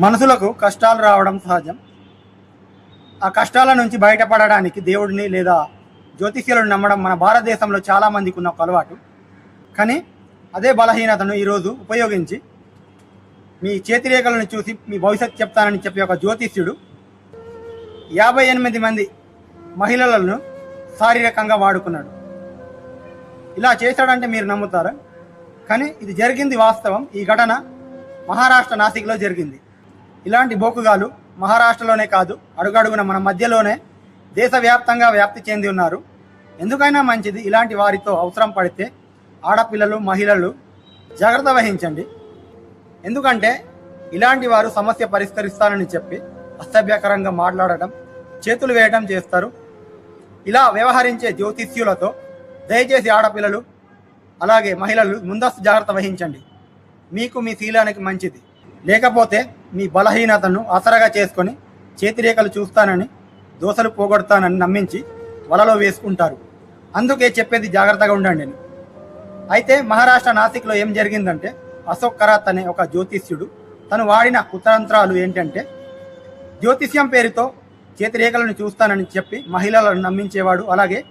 మనసులకు కష్టాలు రావడం సహజం. ఆ కష్టాల నుంచి బయటపడడానికి దేవుడిని లేదా జ్యోతిష్యులను నమ్మడం మన భారతదేశంలో చాలామందికి ఉన్న ఒక అలవాటు. కానీ అదే బలహీనతను ఈరోజు ఉపయోగించి మీ చేతిరేఖలను చూసి మీ భవిష్యత్తు చెప్తానని చెప్పి ఒక జ్యోతిష్యుడు 58 మంది మహిళలను శారీరకంగా వాడుకున్నాడు. ఇలా చేశాడంటే మీరు నమ్ముతారా? కానీ ఇది జరిగింది వాస్తవం. ఈ ఘటన మహారాష్ట్ర నాసిక్లో జరిగింది. ఇలాంటి బోకుగాలు మహారాష్ట్రలోనే కాదు, అడుగడుగున మన మధ్యలోనే దేశవ్యాప్తంగా వ్యాప్తి చెంది ఉన్నారు. ఎందుకైనా మంచిది ఇలాంటి వారితో అవసరం పడితే ఆడపిల్లలు, మహిళలు జాగ్రత్త వహించండి. ఎందుకంటే ఇలాంటి వారు సమస్య పరిష్కరిస్తారని చెప్పి అసభ్యకరంగా మాట్లాడటం, చేతులు వేయటం చేస్తారు. ఇలా వ్యవహరించే జ్యోతిష్యులతో దయచేసి ఆడపిల్లలు అలాగే మహిళలు ముందస్తు జాగ్రత్త వహించండి. మీకు మీ శీలానికి మంచిది. లేకపోతే మీ బలహీనతను ఆసరాగా చేసుకొని చేతిరేఖలు చూస్తానని, దోసలు పోగొడతానని నమ్మించి వలలో వేసుకుంటారు. అందుకే చెప్పేది జాగ్రత్తగా ఉండండి. అయితే మహారాష్ట్ర నాసిక్లో ఏం జరిగిందంటే, అశోక్ కరాత్ అనే ఒక జ్యోతిష్యుడు తను వాడిన కుతంత్రాలు ఏంటంటే, జ్యోతిష్యం పేరుతో చేతిరేఖలను చూస్తానని చెప్పి మహిళలను నమ్మించేవాడు. అలాగే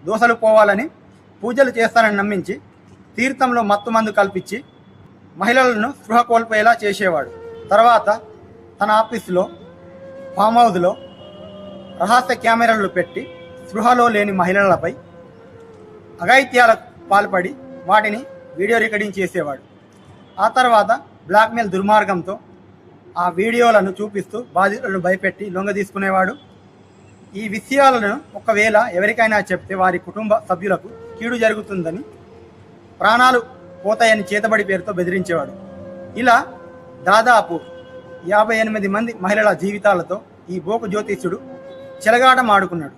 దోసలు పోవాలని పూజలు చేస్తానని నమ్మించి తీర్థంలో మత్తుమందు కల్పించి మహిళలను స్పృహ కోల్పోయేలా చేసేవాడు. తర్వాత తన ఆఫీసులో, ఫామ్ హౌస్లో రహస్య కెమెరాలు పెట్టి స్పృహలో లేని మహిళలపై అఘాయిత్యాలకు పాల్పడి వాటిని వీడియో రికార్డింగ్ చేసేవాడు. ఆ తర్వాత బ్లాక్మెయిల్ దుర్మార్గంతో ఆ వీడియోలను చూపిస్తూ బాధితులను భయపెట్టి లొంగ తీసుకునేవాడు. ఈ విషయాలను ఒకవేళ ఎవరికైనా చెప్తే వారి కుటుంబ సభ్యులకు కీడు జరుగుతుందని, ప్రాణాలు పోతాయని చేతబడి పేరుతో బెదిరించేవాడు. ఇలా దాదాపు 58 మంది మహిళల జీవితాలతో ఈ బోకు జ్యోతిష్యుడు చెలగాటం ఆడుకున్నాడు.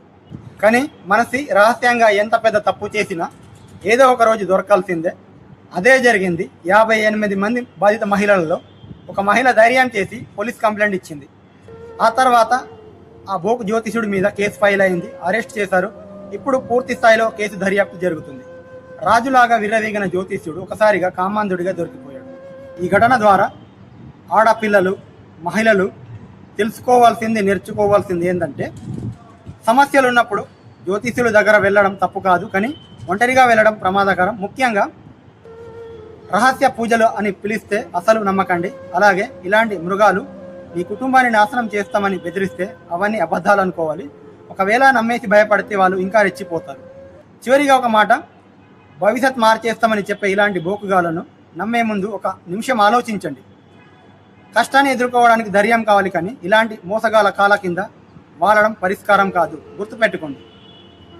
కానీ మనసి రహస్యంగా ఎంత పెద్ద తప్పు చేసినా ఏదో ఒక రోజు దొరకాల్సిందే. అదే జరిగింది. 58 మంది బాధిత మహిళలలో ఒక మహిళ ధైర్యం చేసి పోలీస్ కంప్లైంట్ ఇచ్చింది. ఆ తర్వాత ఆ బోకు జ్యోతిష్యుడి మీద కేసు ఫైల్ అయింది, అరెస్ట్ చేశారు. ఇప్పుడు పూర్తి స్థాయిలో కేసు దర్యాప్తు జరుగుతుంది. రాజులాగా విర్రవీగిన జ్యోతిష్యుడు ఒకసారిగా కామాంధుడిగా దొరికిపోయాడు. ఈ ఘటన ద్వారా ఆడపిల్లలు, మహిళలు తెలుసుకోవాల్సింది, నేర్చుకోవాల్సింది ఏంటంటే, సమస్యలు ఉన్నప్పుడు జ్యోతిష్యుల దగ్గర వెళ్ళడం తప్పు కాదు, కానీ ఒంటరిగా వెళ్ళడం ప్రమాదకరం. ముఖ్యంగా రహస్య పూజలు అని పిలిస్తే అసలు నమ్మకండి. అలాగే ఇలాంటి మృగాలు మీ కుటుంబాన్ని నాశనం చేస్తామని బెదిరిస్తే అవన్నీ అబద్ధాలు అనుకోవాలి. ఒకవేళ నమ్మేసి భయపడితే వాళ్ళు ఇంకా రెచ్చిపోతారు. చివరిగా ఒక మాట, భవిష్యత్ మార్చేస్తామని చెప్పే ఇలాంటి బోకుగాలను నమ్మే ముందు ఒక నిమిషం ఆలోచించండి. కష్టాన్ని ఎదుర్కోవడానికి ధైర్యం కావాలి, కానీ ఇలాంటి మోసగాల కాల కింద వాలడం పరిష్కారం కాదు. గుర్తుపెట్టుకోండి.